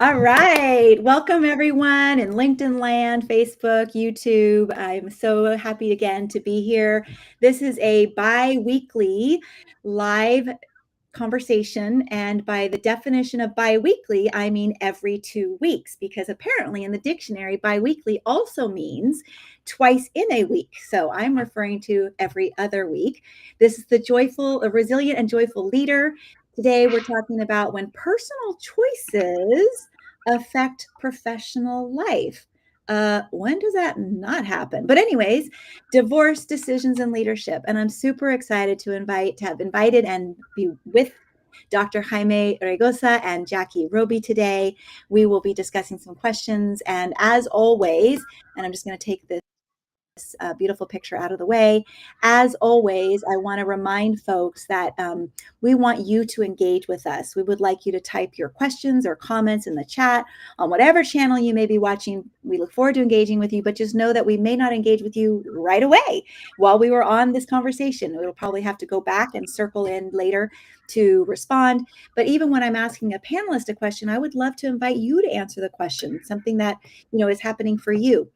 All right. Welcome, everyone in LinkedIn land, Facebook, YouTube. I'm so happy again to be here. This is a bi-weekly live conversation. And by the definition of bi-weekly, I mean every 2 weeks, because apparently in the dictionary, bi-weekly also means twice in a week. So I'm referring to every other week. This is the joyful, a resilient and joyful leader. Today, we're talking about when personal choices affect professional life. When does that not happen? But anyways, divorce, decisions, and leadership. And I'm super excited to have invited and be with Dr. Jaime Raygoza and Jackie Roby today. We will be discussing some questions. And as always, and I'm just going to take this beautiful picture out of the way. As always, I want to remind folks that we want you to engage with us. We would like you to type your questions or comments in the chat on whatever channel you may be watching. We look forward to engaging with you, but just know that we may not engage with you right away while we were on this conversation. We'll probably have to go back and circle in later to respond. But even when I'm asking a panelist a question, I would love to invite you to answer the question, something that is happening for you.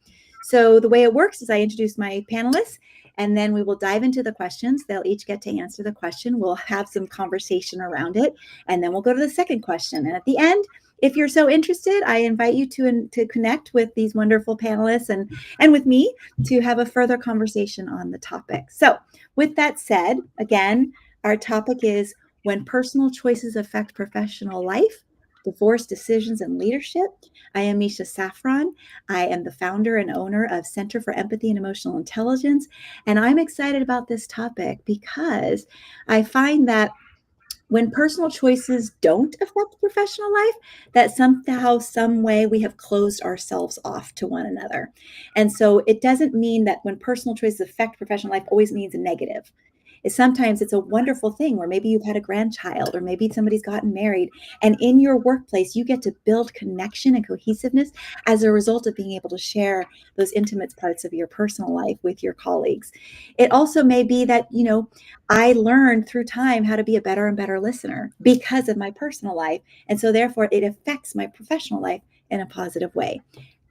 So the way it works is I introduce my panelists, and then we will dive into the questions. They'll each get to answer the question. We'll have some conversation around it, and then we'll go to the second question. And at the end, if you're so interested, I invite you to connect with these wonderful panelists and with me to have a further conversation on the topic. So with that said, again, our topic is when personal choices affect professional life, divorce, decisions, and leadership. I am Misha Safran. I am the founder and owner of Center for Empathy and Emotional Intelligence. And I'm excited about this topic because I find that when personal choices don't affect professional life, that somehow, some way we have closed ourselves off to one another. And so it doesn't mean that when personal choices affect professional life always means a negative. Sometimes it's a wonderful thing where maybe you've had a grandchild or maybe somebody's gotten married, and in your workplace you get to build connection and cohesiveness as a result of being able to share those intimate parts of your personal life with your colleagues. It also may be that I learned through time how to be a better and better listener because of my personal life, and so therefore it affects my professional life in a positive way.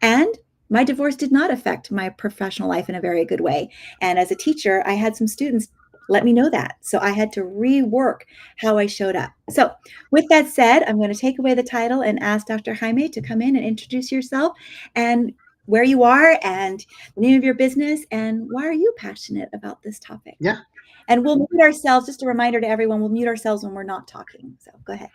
And my divorce did not affect my professional life in a very good way. And as a teacher, I had some students let me know that. So I had to rework how I showed up. So with that said, I'm going to take away the title and ask Dr. Jaime to come in and introduce yourself and where you are and the name of your business and why are you passionate about this topic? Yeah. And we'll mute ourselves. Just a reminder to everyone, we'll mute ourselves when we're not talking. So go ahead.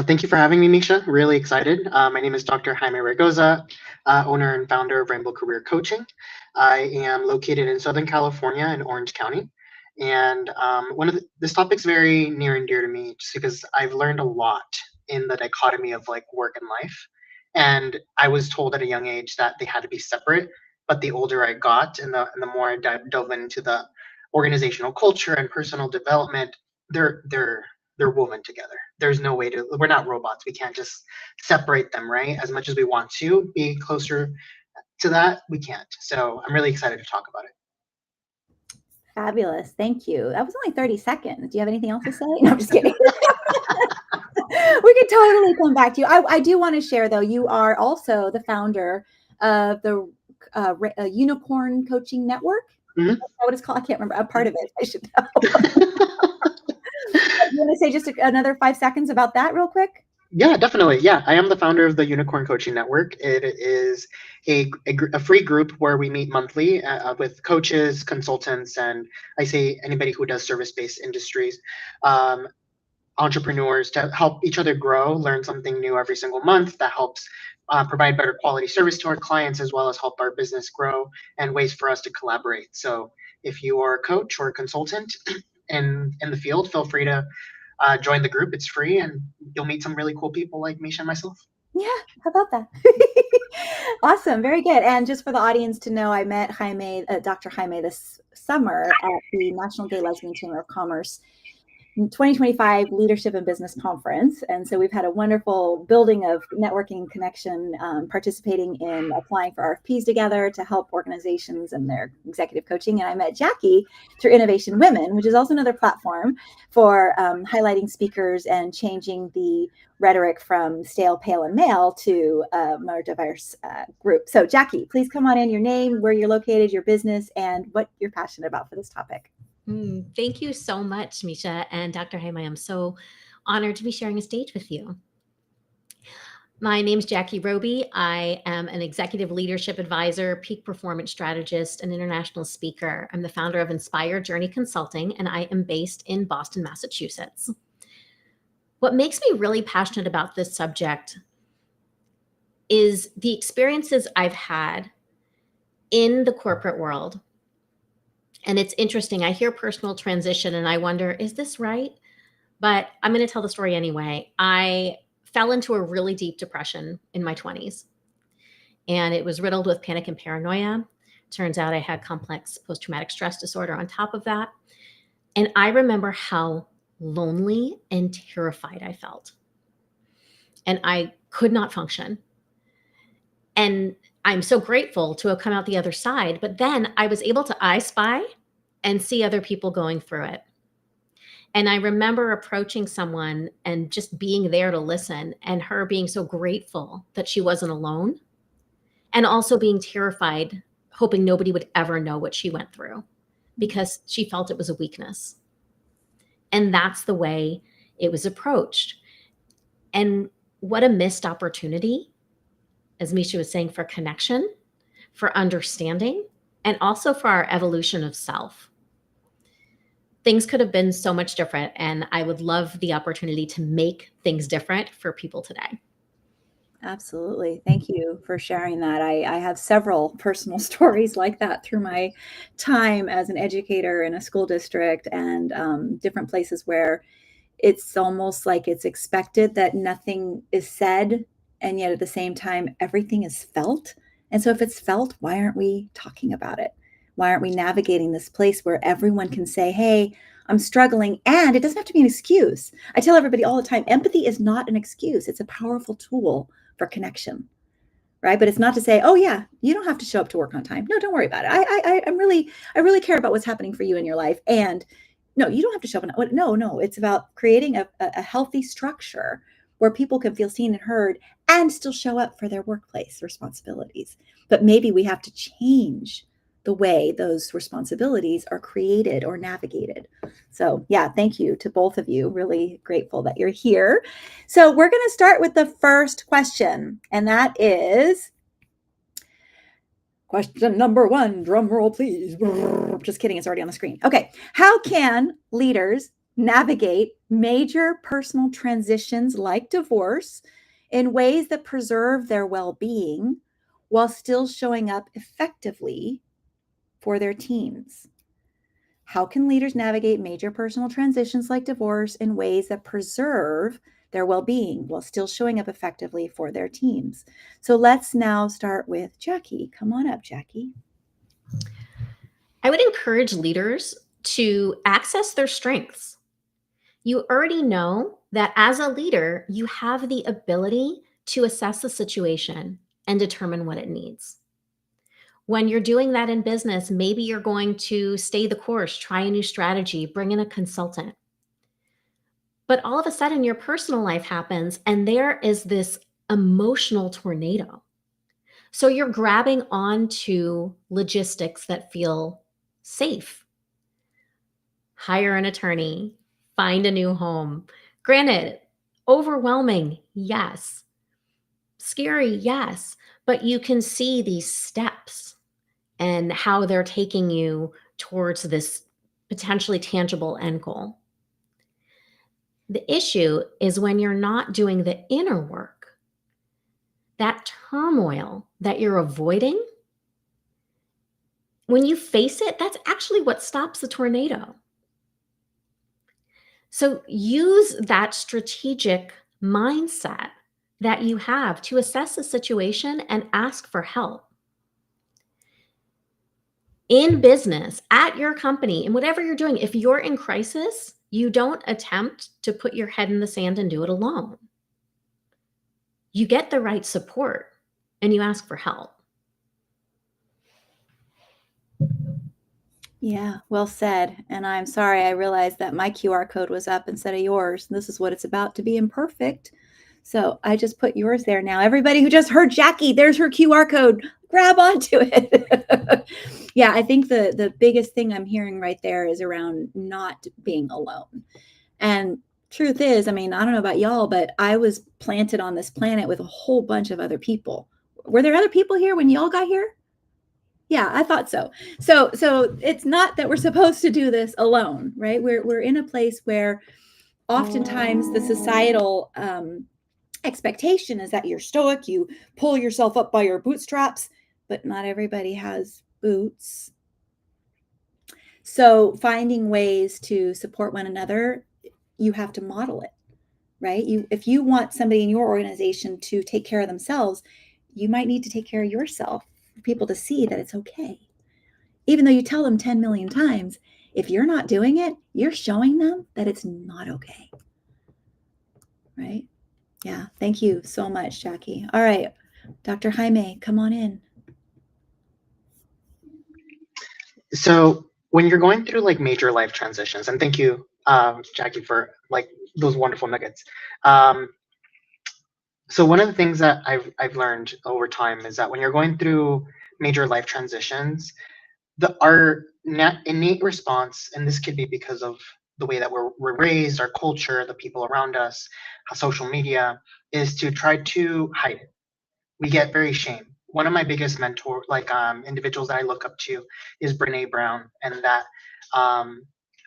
Thank you for having me, Misha. Really excited. My name is Dr. Jaime Raygoza, owner and founder of Rainbow Career Coaching. I am located in Southern California in Orange County. And this topic's very near and dear to me just because I've learned a lot in the dichotomy of like work and life. And I was told at a young age that they had to be separate. But the older I got and the more I dove into the organizational culture and personal development, they're woven together. There's no way to, we're not robots. We can't just separate them, right? As much as we want to be closer to that, we can't. So I'm really excited to talk about it. Fabulous. Thank you. That was only 30 seconds. Do you have anything else to say? No, I'm just kidding. We could totally come back to you. I do want to share, though, you are also the founder of the Unicorn Coaching Network. Mm-hmm. That's what it's called. I can't remember. A part of it. I should know. You want to say just another 5 seconds about that real quick? Yeah, definitely. Yeah, I am the founder of the Unicorn Coaching Network. It is a free group where we meet monthly with coaches, consultants, and I say anybody who does service-based industries, entrepreneurs to help each other grow, learn something new every single month that helps provide better quality service to our clients as well as help our business grow and ways for us to collaborate. So if you are a coach or a consultant in the field, feel free to join the group. It's free and you'll meet some really cool people like Misha and myself. Yeah, how about that? Awesome, very good. And just for the audience to know, I met Dr. Jaime this summer at the National Gay Lesbian Chamber of Commerce 2025 Leadership and Business Conference. And so we've had a wonderful building of networking connection, participating in applying for RFPs together to help organizations and their executive coaching. And I met Jackie through Innovation Women, which is also another platform for highlighting speakers and changing the rhetoric from stale, pale, and male to a more diverse group. So Jackie, please come on in, your name, where you're located, your business, and what you're passionate about for this topic. Thank you so much, Misha and Dr. Jaime. I'm so honored to be sharing a stage with you. My name is Jackie Roby. I am an executive leadership advisor, peak performance strategist, and international speaker. I'm the founder of Inspire Journey Consulting, and I am based in Boston, Massachusetts. What makes me really passionate about this subject is the experiences I've had in the corporate world. And it's interesting. I hear personal transition and I wonder, is this right? But I'm going to tell the story anyway. I fell into a really deep depression in my 20s, and it was riddled with panic and paranoia. Turns out I had complex post-traumatic stress disorder on top of that. And I remember how lonely and terrified I felt. And I could not function. And I'm so grateful to have come out the other side. But then I was able to I spy and see other people going through it. And I remember approaching someone and just being there to listen, and her being so grateful that she wasn't alone, and also being terrified, hoping nobody would ever know what she went through because she felt it was a weakness. And that's the way it was approached. And what a missed opportunity, as Misha was saying, for connection, for understanding, and also for our evolution of self. Things could have been so much different, and I would love the opportunity to make things different for people today. Absolutely. Thank you for sharing that. I have several personal stories like that through my time as an educator in a school district and different places where it's almost like it's expected that nothing is said, and yet at the same time, everything is felt. And so if it's felt, why aren't we talking about it? Why aren't we navigating this place where everyone can say, hey, I'm struggling, and it doesn't have to be an excuse. I tell everybody all the time, empathy is not an excuse. It's a powerful tool for connection, right? But it's not to say, oh yeah, you don't have to show up to work on time. No, don't worry about it. I really care about what's happening for you in your life. And no, you don't have to show up. No, it's about creating a healthy structure where people can feel seen and heard and still show up for their workplace responsibilities. But maybe we have to change the way those responsibilities are created or navigated. So yeah, thank you to both of you. Really grateful that you're here. So we're going to start with the first question, and that is question number 1. Drum roll, please. Just kidding, it's already on the screen. Okay, how can leaders navigate major personal transitions like divorce in ways that preserve their well-being while still showing up effectively for their teams? How can leaders navigate major personal transitions like divorce in ways that preserve their well-being while still showing up effectively for their teams? So let's now start with Jackie. Come on up, Jackie. I would encourage leaders to access their strengths. You already know that as a leader, you have the ability to assess the situation and determine what it needs. When you're doing that in business, maybe you're going to stay the course, try a new strategy, bring in a consultant. But all of a sudden, your personal life happens, and there is this emotional tornado. So you're grabbing onto logistics that feel safe. Hire an attorney, find a new home. Granted, overwhelming, yes. Scary, yes. But you can see these steps and how they're taking you towards this potentially tangible end goal. The issue is when you're not doing the inner work, that turmoil that you're avoiding, when you face it, that's actually what stops the tornado. So use that strategic mindset that you have to assess the situation and ask for help. In business, at your company, and whatever you're doing, if you're in crisis, You don't attempt to put your head in the sand and do it alone. You get the right support and you ask for help. Yeah, well said. And I'm sorry, I realized that my QR code was up instead of yours. This is what it's about to be imperfect. So I just put yours there now. Everybody who just heard Jackie, there's her QR code. Grab onto it. Yeah, I think the biggest thing I'm hearing right there is around not being alone. And truth is, I mean, I don't know about y'all, but I was planted on this planet with a whole bunch of other people. Were there other people here when y'all got here? Yeah, I thought so. So it's not that we're supposed to do this alone, right? We're in a place where oftentimes the societal expectation is that you're stoic, you pull yourself up by your bootstraps, but not everybody has boots. So finding ways to support one another, you have to model it, right? If you want somebody in your organization to take care of themselves, you might need to take care of yourself for people to see that it's okay. Even though you tell them 10 million times, if you're not doing it, you're showing them that it's not okay. Right? Yeah. Thank you so much, Jackie. All right. Dr. Jaime, come on in. So when you're going through like major life transitions, and thank you, Jackie, for like those wonderful nuggets. So one of the things that I've learned over time is that when you're going through major life transitions, our innate response, and this could be because of the way that we're raised, our culture, the people around us, social media, is to try to hide it. We get very shame. One of my biggest individuals that I look up to is Brene Brown, and that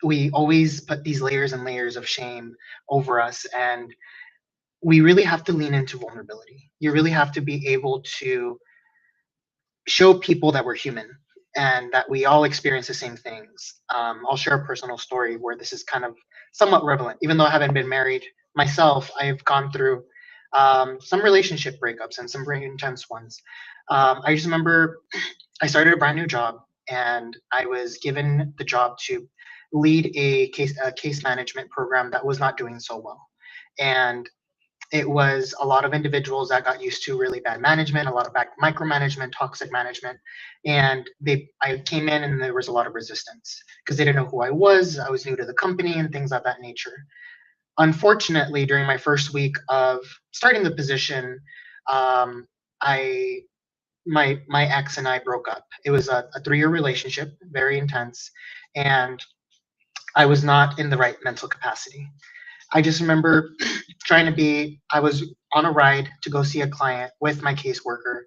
we always put these layers and layers of shame over us, and we really have to lean into vulnerability. You really have to be able to show people that we're human and that we all experience the same things. I'll share a personal story where this is kind of somewhat relevant. Even though I haven't been married myself, I've gone through some relationship breakups and some very intense ones. I just remember I started a brand new job and I was given the job to lead a case management program that was not doing so well. And it was a lot of individuals that got used to really bad management, a lot of bad micromanagement, toxic management. And I came in and there was a lot of resistance because they didn't know who I was. I was new to the company and things of that nature. Unfortunately, during my first week of starting the position, I my ex and I broke up. It was a 3-year relationship, very intense, and I was not in the right mental capacity. I just remember I was on a ride to go see a client with my caseworker,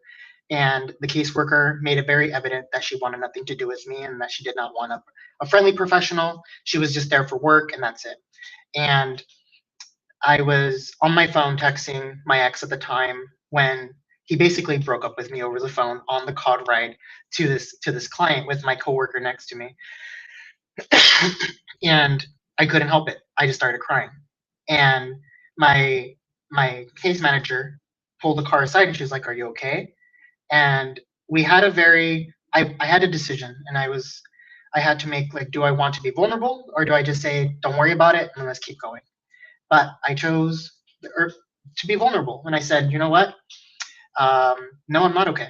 and the caseworker made it very evident that she wanted nothing to do with me and that she did not want a friendly professional. She was just there for work, and that's it. And I was on my phone texting my ex at the time when he basically broke up with me over the phone on the car ride to this client with my coworker next to me. And I couldn't help it. I just started crying. And my case manager pulled the car aside and she was like, "Are you okay?" And we had I had a decision, and I had to make, like, do I want to be vulnerable or do I just say, "Don't worry about it and let's keep going"? But I chose to be vulnerable, and I said, "You know what? No, I'm not okay.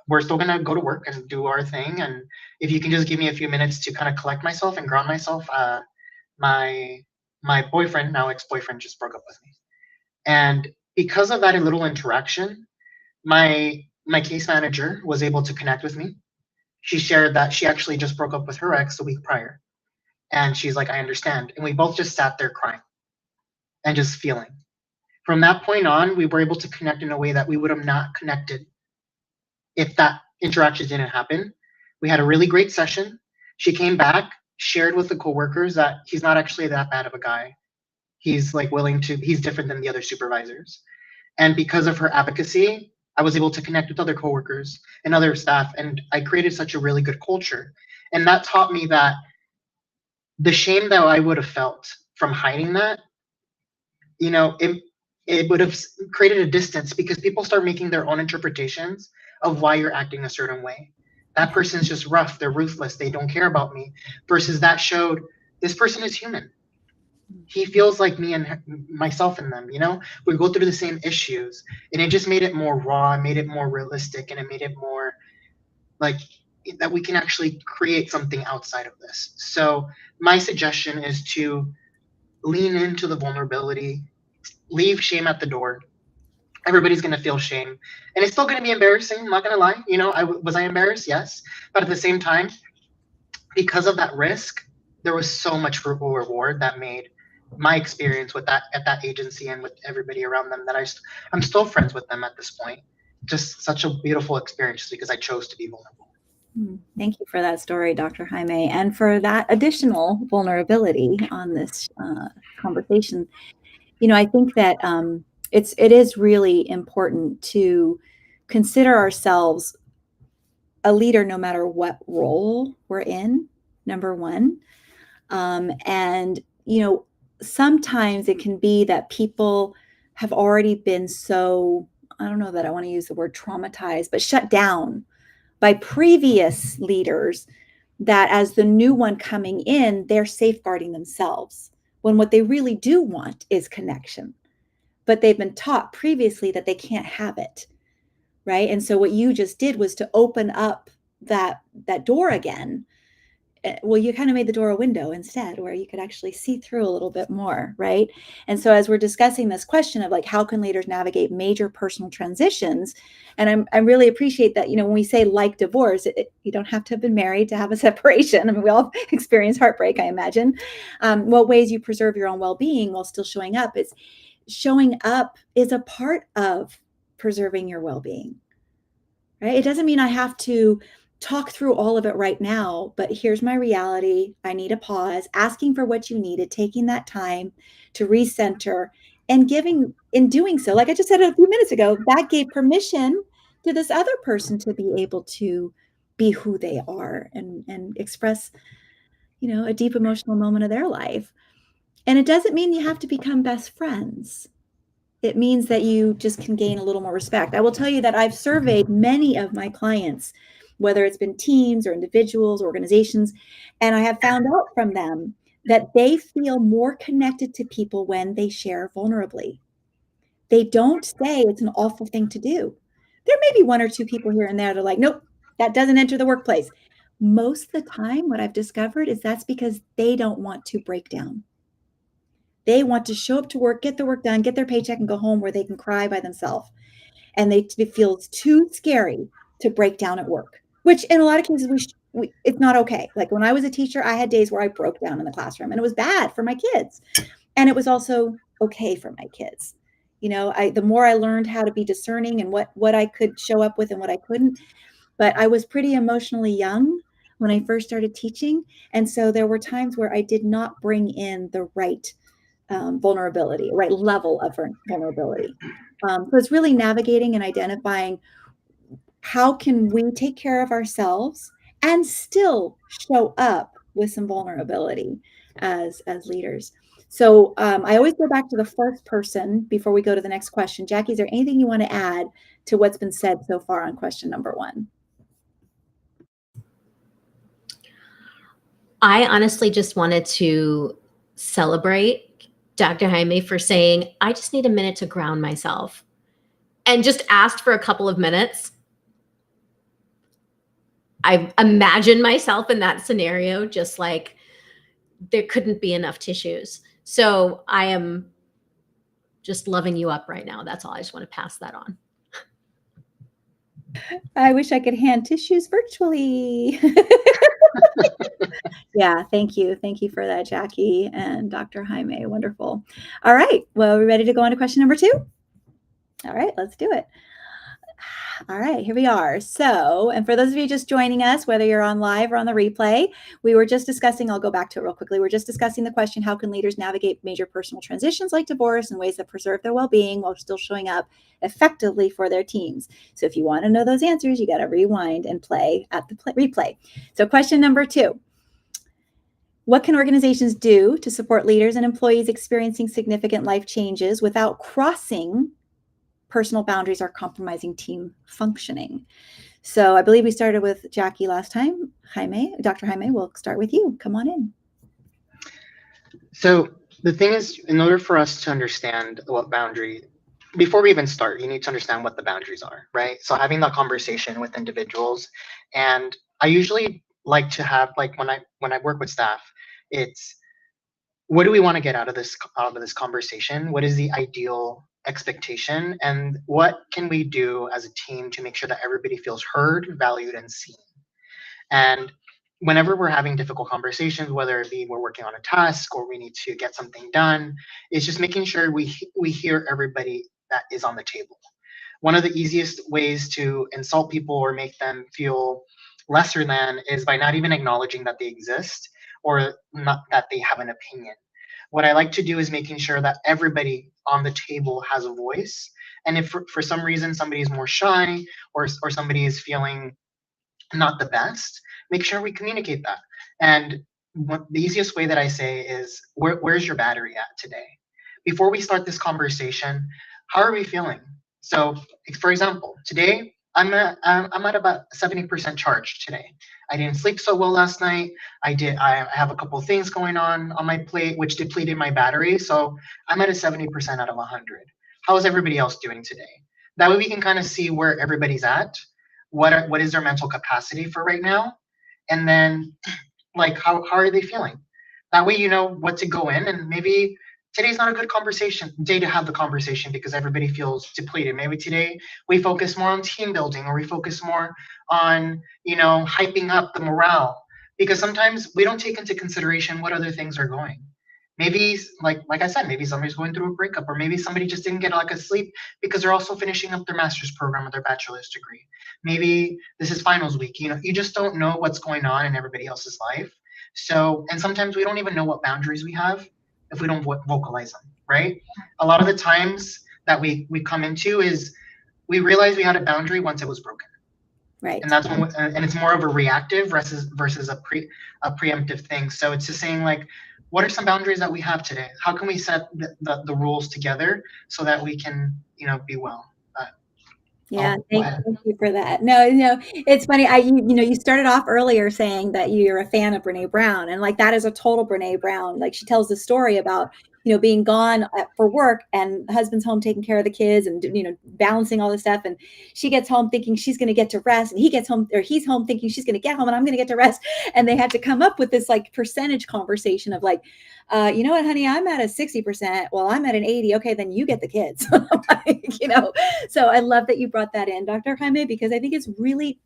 We're still gonna go to work and do our thing, and if you can just give me a few minutes to kind of collect myself and ground myself." My boyfriend, now ex-boyfriend, just broke up with me, and because of that little interaction, my case manager was able to connect with me. She shared that she actually just broke up with her ex a week prior, and she's like, "I understand," and we both just sat there crying and just feeling. From that point on, we were able to connect in a way that we would have not connected if that interaction didn't happen. We had a really great session. She came back, shared with the coworkers that he's not actually that bad of a guy. He's like he's different than the other supervisors. And because of her advocacy, I was able to connect with other coworkers and other staff, and I created such a really good culture. And that taught me that the shame that I would have felt from hiding that, it would have created a distance because people start making their own interpretations of why you're acting a certain way. That person's just rough, they're ruthless, they don't care about me, versus that showed this person is human. he feels like me and myself and them, we go through the same issues, and it just made it more raw, made it more realistic, and it made it more like that we can actually create something outside of this. So my suggestion is to lean into the vulnerability, leave shame at the door. Everybody's going to feel shame, and it's still going to be embarrassing. I'm not going to lie. Was I embarrassed? Yes. But at the same time, because of that risk, there was so much fruitful reward that made my experience with that at that agency and with everybody around them that I'm still friends with them at this point. Just such a beautiful experience just because I chose to be vulnerable. Thank you for that story, Dr. Jaime, and for that additional vulnerability on this conversation. I think that it is really important to consider ourselves a leader no matter what role we're in, number one. And, sometimes it can be that people have already been so, I don't know that I want to use the word traumatized, but shut down by previous leaders, that as the new one coming in, they're safeguarding themselves when what they really do want is connection. But they've been taught previously that they can't have it, right? And so what you just did was to open up that door again. Well, you kind of made the door a window instead, where you could actually see through a little bit more, right? And so as we're discussing this question of like, how can leaders navigate major personal transitions? And I really appreciate that, when we say like divorce, you don't have to have been married to have a separation. I mean, we all experience heartbreak, I imagine. What ways you preserve your own well-being while still showing up is a part of preserving your well-being, right? It doesn't mean I have to talk through all of it right now, but here's my reality. I need a pause, asking for what you needed, taking that time to recenter, and in doing so, like I just said a few minutes ago, that gave permission to this other person to be able to be who they are and express, a deep emotional moment of their life. And it doesn't mean you have to become best friends. It means that you just can gain a little more respect. I will tell you that I've surveyed many of my clients, whether it's been teams or individuals, organizations, and I have found out from them that they feel more connected to people when they share vulnerably. They don't say it's an awful thing to do. There may be one or two people here and there that are like, nope, that doesn't enter the workplace. Most of the time, what I've discovered is that's because they don't want to break down. They want to show up to work, get the work done, get their paycheck, and go home where they can cry by themselves. And it feels too scary to break down at work, which in a lot of cases, it's not okay. Like when I was a teacher, I had days where I broke down in the classroom, and it was bad for my kids. And it was also okay for my kids. The more I learned how to be discerning and what I could show up with and what I couldn't. But I was pretty emotionally young when I first started teaching. And so there were times where I did not bring in the right vulnerability, right level of vulnerability. So it's really navigating and identifying how can we take care of ourselves and still show up with some vulnerability as leaders. So I always go back to the first person before we go to the next question. Jackie, is there anything you want to add to what's been said so far on question number 1? I honestly just wanted to celebrate Dr. Jaime for saying, I just need a minute to ground myself, and just asked for a couple of minutes. I imagine myself in that scenario, just like there couldn't be enough tissues. So I am just loving you up right now. That's all. I just want to pass that on. I wish I could hand tissues virtually. Yeah, thank you. Thank you for that, Jackie and Dr. Jaime. Wonderful. All right. Well, are we ready to go on to question number 2? All right, let's do it. All right, here we are. So, and for those of you just joining us, whether you're on live or on the replay, we were just discussing, I'll go back to it real quickly. We're just discussing the question, how can leaders navigate major personal transitions like divorce in ways that preserve their well-being while still showing up effectively for their teams? So if you want to know those answers, you got to rewind and play at the replay. So question number 2. What can organizations do to support leaders and employees experiencing significant life changes without crossing personal boundaries or compromising team functioning? So I believe we started with Jackie last time. Jaime, Dr. Jaime, we'll start with you. Come on in. So The thing is, in order for us to understand what boundary, before we even start, you need to understand what the boundaries are, right? So having that conversation with individuals, and I usually like to have, like, when I work with staff, it's, what do we want to get out of this conversation? What is the ideal expectation, and what can we do as a team to make sure that everybody feels heard, valued, and seen? And whenever we're having difficult conversations, whether it be we're working on a task or we need to get something done, it's just making sure we hear everybody that is on the table. One of the easiest ways to insult people or make them feel lesser than is by not even acknowledging that they exist, or not that they have an opinion. What I like to do is making sure that everybody on the table has a voice. And if for some reason somebody is more shy, or somebody is feeling not the best, make sure we communicate that. And the easiest way that I say is, where's your battery at today? Before we start this conversation, how are we feeling? So, for example, today I'm at about 70% charged today. I didn't sleep so well last night. I have a couple of things going on my plate, which depleted my battery. So I'm at a 70% out of 100. How is everybody else doing today? That way we can kind of see where everybody's at, what is their mental capacity for right now, and then, like, how are they feeling. That way you know what to go in, and maybe today's not a good conversation day to have the conversation because everybody feels depleted. Maybe today we focus more on team building, or we focus more on, hyping up the morale, because sometimes we don't take into consideration what other things are going. Maybe, like I said, maybe somebody's going through a breakup, or maybe somebody just didn't get like a sleep because they're also finishing up their master's program or their bachelor's degree. Maybe this is finals week. You just don't know what's going on in everybody else's life. So, and sometimes we don't even know what boundaries we have if we don't vocalize them, right? A lot of the times that we come into is, we realize we had a boundary once it was broken. Right. And that's when and it's more of a reactive versus a preemptive thing. So it's just saying, like, what are some boundaries that we have today? How can we set the rules together so that we can, be well? Yeah, thank you for that. No, it's funny. You started off earlier saying that you're a fan of Brene Brown, and like that is a total Brene Brown. Like, she tells the story about being gone for work, and the husband's home taking care of the kids, and balancing all this stuff, and she gets home thinking she's going to get to rest, and he's home thinking she's going to get home and I'm going to get to rest, and they had to come up with this like percentage conversation of like, you know what, honey, I'm at a 60%. Well, I'm at an 80. Okay, then you get the kids. So I love that you brought that in, Dr. Jaime, because I think it's really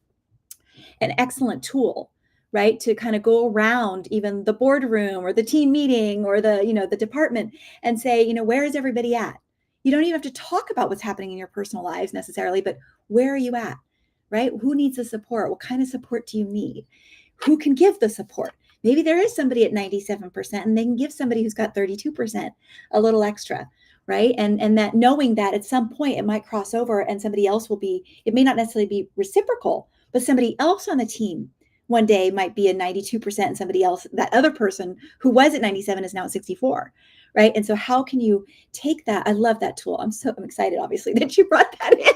an excellent tool, right? To kind of go around even the boardroom or the team meeting or the department and say, where is everybody at? You don't even have to talk about what's happening in your personal lives necessarily, but where are you at, right? Who needs the support? What kind of support do you need? Who can give the support? Maybe there is somebody at 97% and they can give somebody who's got 32% a little extra, right? And that knowing that at some point it might cross over and somebody else it may not necessarily be reciprocal, but somebody else on the team one day might be at 92% and somebody else, that other person who was at 97 is now at 64, right? And so how can you take that? I love that tool. I'm excited, obviously, that you brought that in.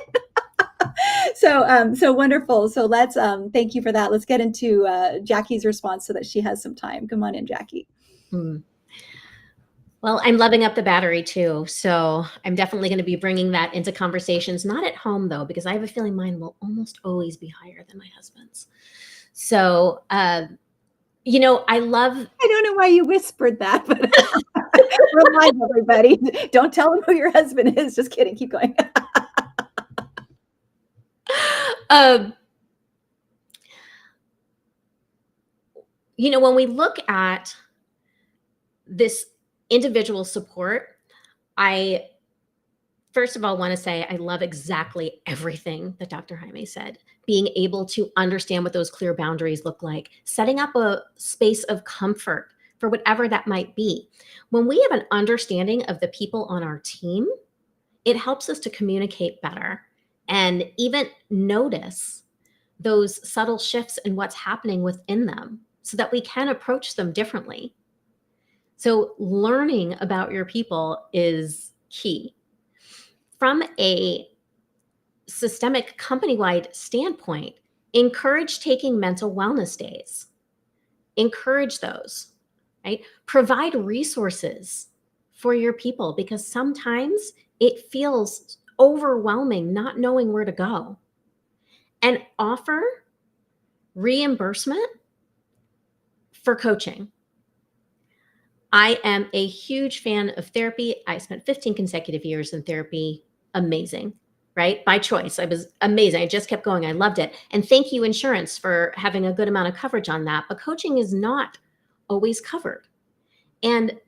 So wonderful. So let's thank you for that. Let's get into Jackie's response so that she has some time. Come on in, Jackie. Well, I'm loving up the battery too. So I'm definitely going to be bringing that into conversations, not at home though, because I have a feeling mine will almost always be higher than my husband's. So, I don't know why you whispered that, but remind everybody, don't tell them who your husband is. Just kidding. Keep going. When we look at this individual support, I first of all want to say I love exactly everything that Dr. Jaime said. Being able to understand what those clear boundaries look like, setting up a space of comfort for whatever that might be. When we have an understanding of the people on our team, it helps us to communicate better and even notice those subtle shifts in what's happening within them so that we can approach them differently. So learning about your people is key. From a systemic company-wide standpoint, encourage taking mental wellness days. Encourage those, right? Provide resources for your people, because sometimes it feels overwhelming not knowing where to go. And offer reimbursement for coaching. I am a huge fan of therapy. I spent 15 consecutive years in therapy. Amazing, right? By choice. I was amazing. I just kept going. I loved it. And thank you, insurance, for having a good amount of coverage on that. But coaching is not always covered. And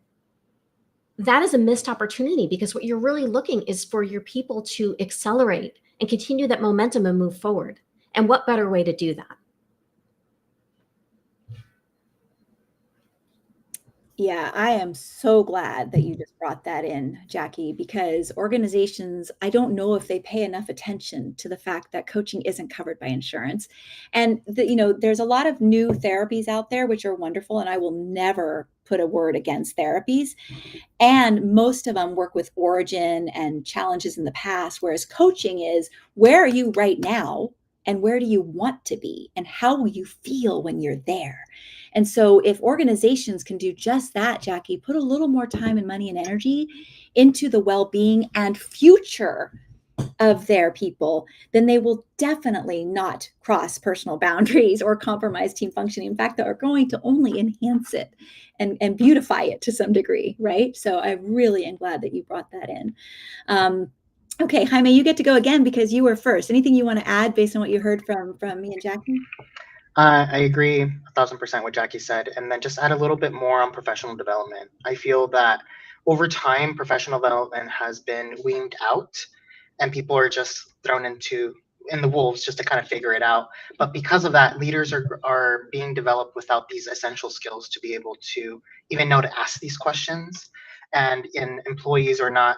that is a missed opportunity, because what you're really looking is for your people to accelerate and continue that momentum and move forward. And what better way to do that? Yeah, I am so glad that you just brought that in, Jackie, because organizations, I don't know if they pay enough attention to the fact that coaching isn't covered by insurance. And there's a lot of new therapies out there, which are wonderful, and I will never put a word against therapies. And most of them work with origin and challenges in the past, whereas coaching is, where are you right now? And where do you want to be? And how will you feel when you're there? And so if organizations can do just that, Jackie, put a little more time and money and energy into the well-being and future of their people, then they will definitely not cross personal boundaries or compromise team functioning. In fact, they are going to only enhance it and beautify it to some degree, right? So I really am glad that you brought that in. Okay, Jaime, you get to go again because you were first. Anything you want to add based on what you heard from me and Jackie? I agree 1,000% what Jackie said, and then just add a little bit more on professional development. I feel that over time, professional development has been weaned out, and people are just thrown in the wolves just to kind of figure it out. But because of that, leaders are being developed without these essential skills to be able to even know to ask these questions, and employees are not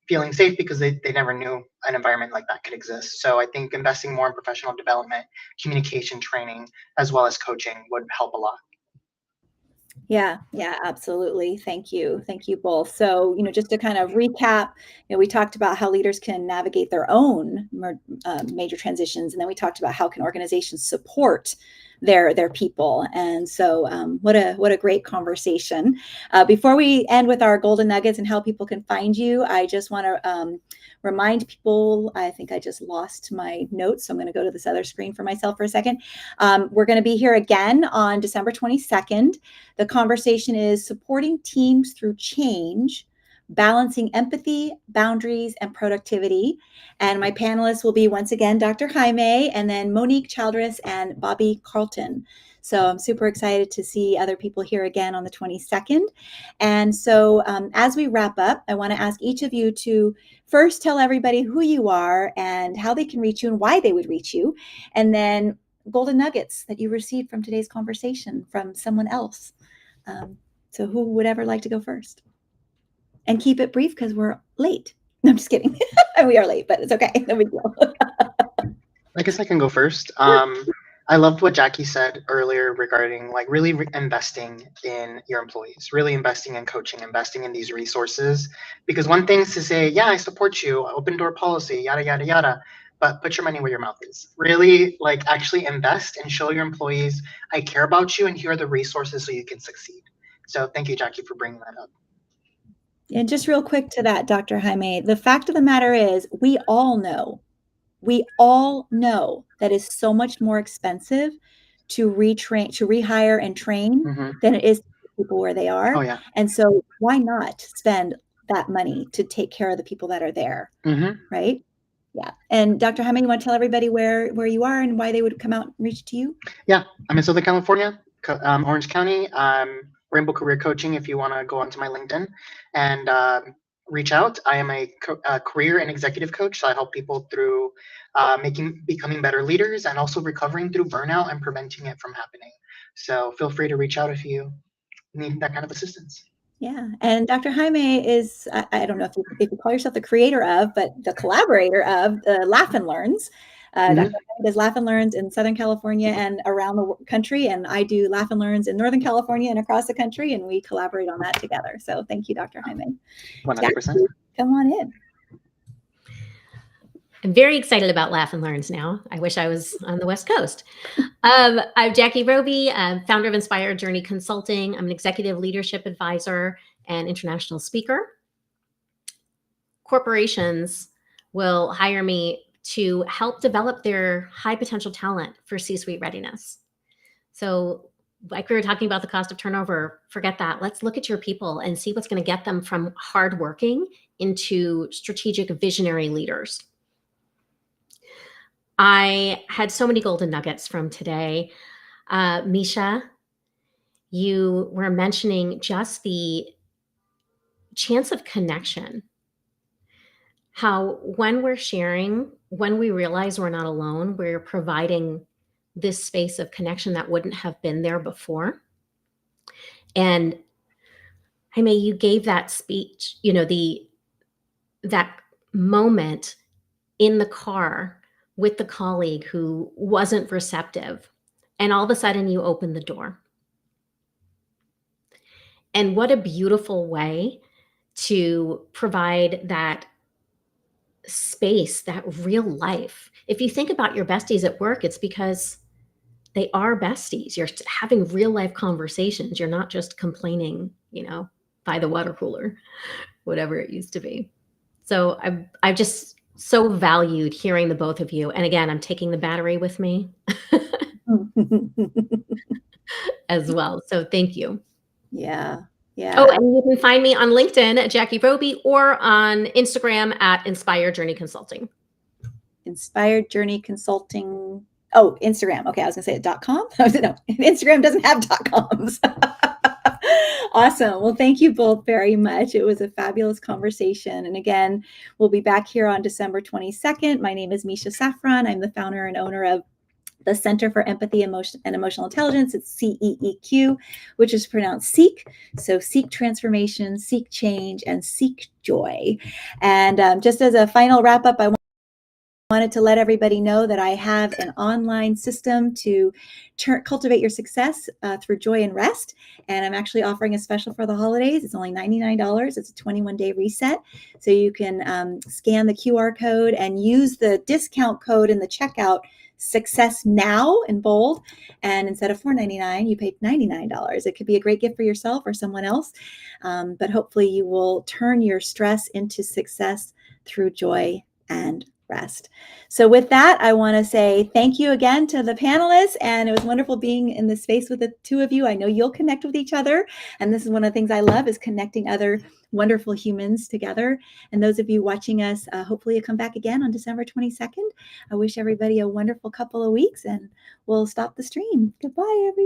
feeling safe because they never knew an environment like that could exist. So I think investing more in professional development, communication training, as well as coaching would help a lot. Yeah, absolutely. Thank you both. So, just to kind of recap, we talked about how leaders can navigate their own major transitions, and then we talked about how can organizations support their people. And so, what a great conversation. Before we end with our golden nuggets and how people can find you, I just want to remind people, I think I just lost my notes, so I'm going to go to this other screen for myself for a second. We're going to be here again on December 22nd. The conversation is supporting teams through change, balancing empathy, boundaries, and productivity. And my panelists will be, once again, Dr. Jaime, and then Monique Childress and Bobby Carlton. So I'm super excited to see other people here again on the 22nd. And so as we wrap up, I want to ask each of you to first tell everybody who you are and how they can reach you and why they would reach you. And then golden nuggets that you received from today's conversation from someone else. So who would ever like to go first? And keep it brief because we're late. No, I'm just kidding. We are late, but it's okay. No big deal. I guess I can go first. I loved what Jackie said earlier regarding really investing in your employees, really investing in coaching, investing in these resources. Because one thing is to say, yeah, I support you, open door policy, yada, yada, yada. But put your money where your mouth is. Really, actually invest and show your employees, I care about you and here are the resources so you can succeed. So thank you, Jackie, for bringing that up. And just real quick to that, Dr. Jaime, the fact of the matter is we all know that it's so much more expensive to rehire and train than it is to keep people where they are. Oh, yeah. And so why not spend that money to take care of the people that are there, right? Yeah. And Dr. Jaime, you want to tell everybody where you are and why they would come out and reach to you? Yeah, I'm in Southern California, Orange County. Rainbow Career Coaching, if you want to go onto my LinkedIn and reach out. I am a career and executive coach, so I help people through becoming better leaders and also recovering through burnout and preventing it from happening. So feel free to reach out if you need that kind of assistance. Yeah. And Dr. Jaime is, I don't know if you call yourself the creator of, but the collaborator of the Laugh and Learns. Dr. Jaime does Laugh and Learns in Southern California and around the country. And I do Laugh and Learns in Northern California and across the country. And we collaborate on that together. So thank you, Dr. Jaime. 100%. Jackie, come on in. I'm very excited about Laugh and Learns now. I wish I was on the West Coast. I'm Jackie Roby, founder of Inspired Journey Consulting. I'm an executive leadership advisor an international speaker. Corporations will hire me to help develop their high potential talent for C-suite readiness. So like we were talking about the cost of turnover, forget that. Let's look at your people and see what's going to get them from hardworking into strategic visionary leaders. I had so many golden nuggets from today. Misha, you were mentioning just the chance of connection. How when we're sharing, when we realize we're not alone, we're providing this space of connection that wouldn't have been there before. And Jaime, you gave that speech, that moment in the car with the colleague who wasn't receptive. And all of a sudden you open the door. And what a beautiful way to provide that space, that real life. If you think about your besties at work, it's because they are besties. You're having real life conversations. You're not just complaining, by the water cooler, whatever it used to be. So I've just so valued hearing the both of you. And again, I'm taking the battery with me as well. So thank you. Yeah. Yeah. Oh, and you can find me on LinkedIn at Jackie Roby or on Instagram at Inspired Journey Consulting. Inspired Journey Consulting. Oh, Instagram. Okay, I was gonna say .com. No, Instagram doesn't have .coms. Awesome. Well, thank you both very much. It was a fabulous conversation. And again, we'll be back here on December 22nd. My name is Misha Safran. I'm the founder and owner of the Center for Empathy, Emotion, and Emotional Intelligence. It's CEEQ, which is pronounced seek. So seek transformation, seek change, and seek joy. And just as a final wrap up, I wanted to let everybody know that I have an online system to cultivate your success through joy and rest. And I'm actually offering a special for the holidays. It's only $99. It's a 21-day reset. So you can scan the QR code and use the discount code in the checkout, Success Now in bold, and instead of $4.99, you pay $99. It could be a great gift for yourself or someone else, but hopefully you will turn your stress into success through joy and rest. So with that, I want to say thank you again to the panelists, and it was wonderful being in this space with the two of you. I know you'll connect with each other, and this is one of the things I love, is connecting other wonderful humans together. And those of you watching us, hopefully you'll come back again on December 22nd. I wish everybody a wonderful couple of weeks, and we'll stop the stream. Goodbye, everybody.